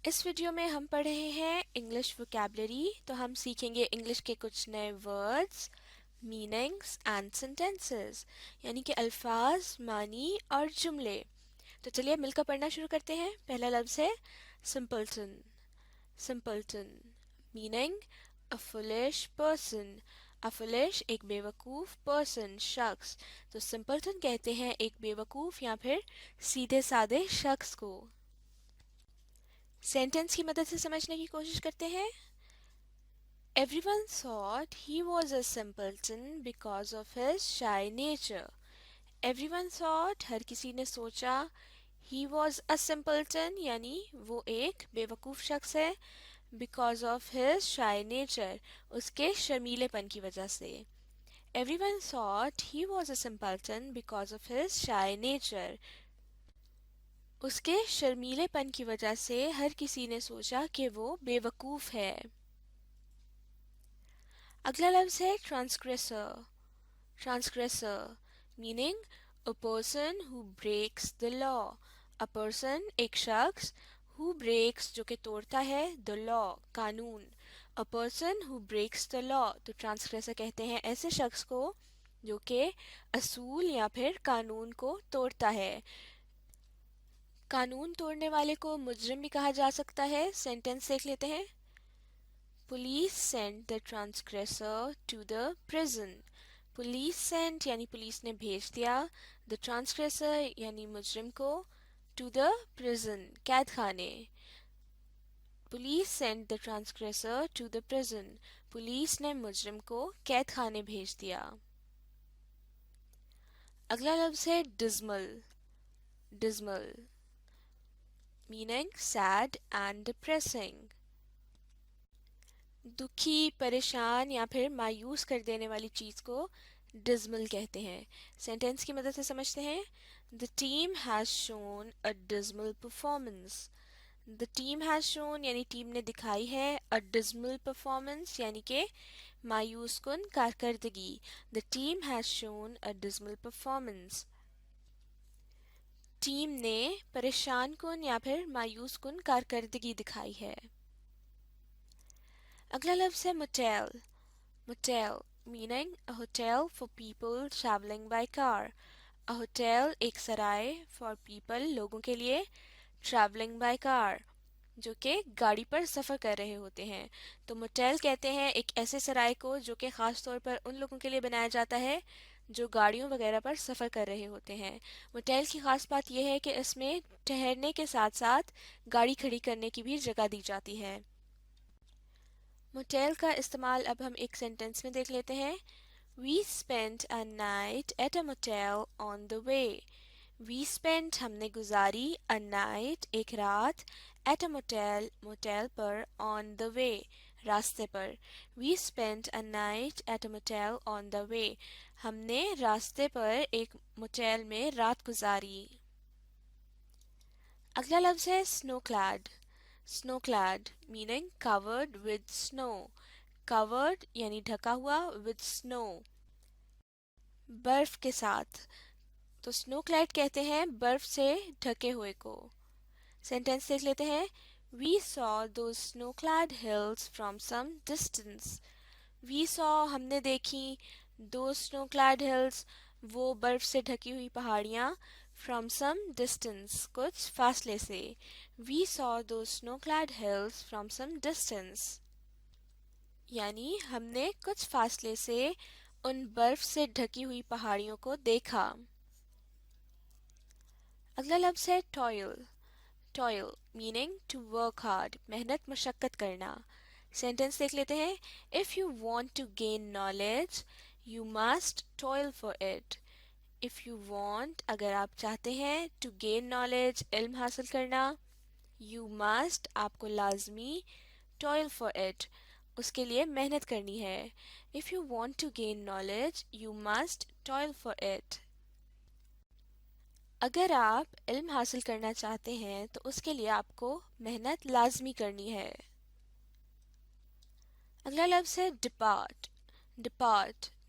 اس video میں ہم پڑھ رہے ہیں انگلش ووکیبلری. تو ہم سیکھیں گے انگلش کے کچھ نئے ورڈز، میننگز اینڈ سینٹینسز، یعنی کہ الفاظ، معنی اور جملے. تو چلیے مل کر پڑھنا شروع کرتے ہیں. پہلا لفظ ہے سمپلٹن. سمپلٹن میننگ اے فولش پرسن. افلش ایک بیوقوف، پرسن شخص. تو سمپلٹن کہتے ہیں ایک بیوقوف یا پھر سیدھے سادے شخص کو. سینٹنس کی مدد سے سمجھنے کی کوشش کرتے ہیں. Everyone thought he was a simpleton because of his shy nature. Everyone thought ہر کسی نے سوچا he was a simpleton یعنی وہ ایک بیوقوف شخص ہے because of his shy nature اس کے شرمیلے پن کی وجہ سے. Everyone thought he was a simpleton because of his shy nature. اس کے شرمیلے پن کی وجہ سے ہر کسی نے سوچا کہ وہ بے وقوف ہے. اگلا لفظ ہے transgressor. Transgressor meaning a person who breaks the law. A person ایک شخص، ہو بریکس جو کہ توڑتا ہے، دا لا قانون. اے پرسن ہو بریکس دا لا. تو ٹرانسگریسر کہتے ہیں ایسے شخص کو جو کہ اصول یا پھر قانون کو توڑتا ہے. قانون توڑنے والے کو مجرم بھی کہا جا سکتا ہے. سینٹنس دیکھ لیتے ہیں. Police sent the transgressor to the prison. Police sent یعنی پولیس نے بھیج دیا، دا ٹرانسگریسر یعنی مجرم کو، ٹو دا پریزن قید خانے. Police sent the transgressor to the prison. Police نے مجرم کو قید خانے بھیج دیا. اگلا لفظ ہے dismal. Dismal meaning sad and depressing. دکھی، پریشان یا پھر مایوس کر دینے والی چیز کو ڈزمل کہتے ہیں. سینٹنس کی مدد سے سمجھتے ہیں. The team has shown a dismal performance. The team has shown یعنی ٹیم نے دکھائی ہے، a dismal performance یعنی کہ مایوس کن کارکردگی. The team has shown a dismal performance. Team نے پریشان کن یا پھر مایوس کن کارکردگی دکھائی ہے. اگلا لفظ ہے motel. Motel meaning a hotel for people travelling by car. A hotel ایک سرائے فار پیپل لوگوں کے لیے، ٹریولنگ بائی کار جو کہ گاڑی پر سفر کر رہے ہوتے ہیں. تو موٹیل کہتے ہیں ایک ایسے سرائے کو جو کہ خاص طور پر ان لوگوں کے لیے بنایا جاتا ہے جو گاڑیوں وغیرہ پر سفر کر رہے ہوتے ہیں. موٹیل کی خاص بات یہ ہے کہ اس میں ٹھہرنے کے ساتھ ساتھ گاڑی کھڑی کرنے کی بھی جگہ دی جاتی ہے. موٹیل کا استعمال اب ہم ایک سینٹنس میں دیکھ لیتے ہیں. We spent a night at a motel on the way. We spent ہم نے گزاری a night ایک رات at a motel موٹیل per on the way راستے پر. We spent a night at a motel on the way. ہم نے راستے پر ایک موٹیل میں رات گزاری. اگلا لفظ ہے snow clad. Snow clad meaning covered with snow. covered یعنی ڈھکا ہوا with snow برف کے ساتھ. تو snow clad کہتے ہیں برف سے ڈھکے ہوئے کو. سینٹنس دیکھ لیتے ہیں. We saw those snow clad hills from some distance. We saw ہم نے دیکھی those snow clad hills وہ برف سے ڈھکی ہوئی پہاڑیاں from some distance کچھ فاصلے سے. We saw those snow clad hills from some distance یعنی ہم نے کچھ فاصلے سے ان برف سے ڈھکی ہوئی پہاڑیوں کو دیکھا. اگلا لفظ ہے toil. toil meaning to work hard محنت مشقت کرنا. سینٹنس دیکھ لیتے ہیں. If you want to gain knowledge you must toil for it. If you want اگر آپ چاہتے ہیں to gain knowledge علم حاصل کرنا، you must آپ کو لازمی toil for it اس کے لیے محنت کرنی ہے. If you want to gain knowledge you must toil for it. اگر آپ علم حاصل کرنا چاہتے ہیں تو اس کے لیے آپ کو محنت لازمی کرنی ہے. اگلا لفظ ہے depart. depart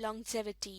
longevity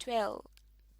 dwell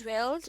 dwelled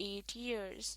8 years।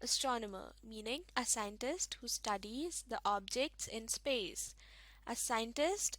astronomer meaning a scientist who studies the objects in space। a scientist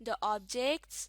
the objects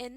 in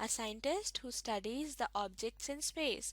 a scientist who studies the objects in space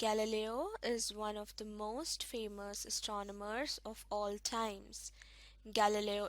Galileo is one of the most famous astronomers of all times। Galileo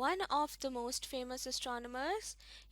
one of the most famous astronomers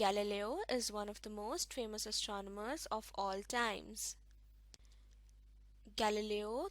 Galileo is one of the most famous astronomers of all times। Galileo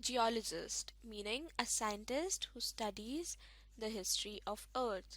Geologist meaning a scientist who studies the history of earth।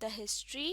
the history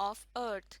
of earth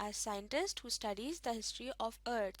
a scientist who studies the history of earth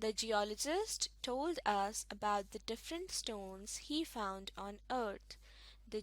The geologist told us about the different stones he found on earth। The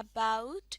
about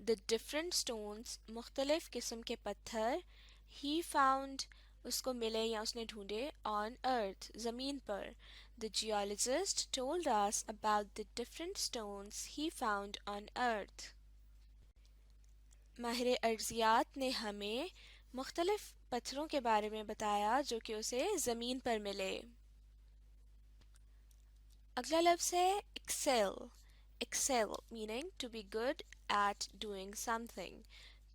the different stones مختلف قسم کے پتھر he found اس کو ملے یا اس نے ڈھونڈے on earth زمین پر the geologist told us about the different stones he found on earth ماہر ارضیات نے ہمیں مختلف پتھروں کے بارے میں بتایا جو کہ اسے زمین پر ملے اگلا لفظ ہے excel excel meaning to be good at doing something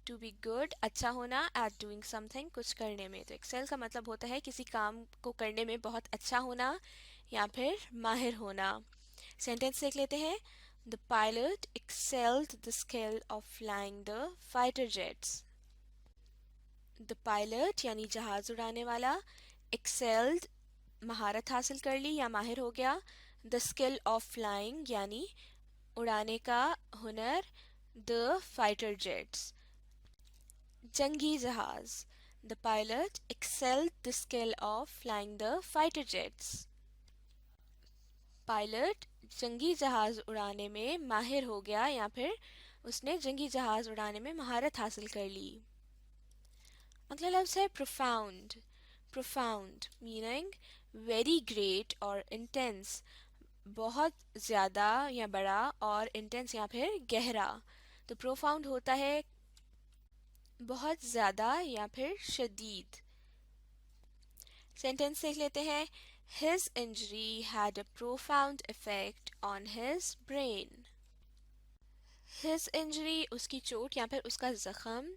to be good اچھا ہونا at doing something کچھ کرنے میں تو excel کا مطلب ہوتا ہے کسی کام کو کرنے میں بہت اچھا ہونا یا پھر ماہر ہونا سینٹینس دیکھ لیتے ہیں The pilot excelled the skill of flying the fighter jets. The pilot یعنی جہاز اڑانے والا excelled مہارت حاصل کر لی یا ماہر ہو گیا the skill of flying یعنی اڑانے کا ہنر the fighter jets جنگی جہاز The pilot excelled the skill of flying the fighter jets. Pilot جنگی جہاز اڑانے میں ماہر ہو گیا یا پھر اس نے جنگی جہاز اڑانے میں مہارت حاصل کر لی اگلا لفظ ہے profound profound meaning very great or intense بہت زیادہ یا بڑا اور intense یا پھر گہرا تو profound ہوتا ہے بہت زیادہ یا پھر شدید سینٹینس دیکھ لیتے ہیں His injury had a profound effect on his brain. His injury اس کی چوٹ یا پھر اس کا زخم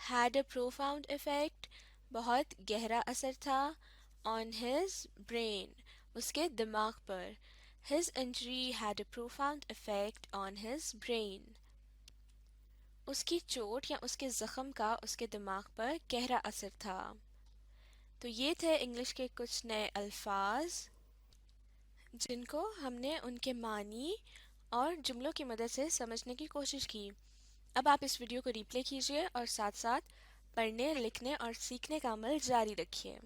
had a profound effect بہت گہرا اثر تھا on his brain اس کے دماغ پر His injury had a profound effect on his brain. اس کی چوٹ یا اس کے زخم کا اس کے دماغ پر گہرا اثر تھا تو یہ تھے انگلش کے کچھ نئے الفاظ جن کو ہم نے ان کے معنی اور جملوں کی مدد سے سمجھنے کی کوشش کی اب آپ اس ویڈیو کو ری پلے کیجیے اور ساتھ ساتھ پڑھنے لکھنے اور سیکھنے کا عمل جاری رکھیے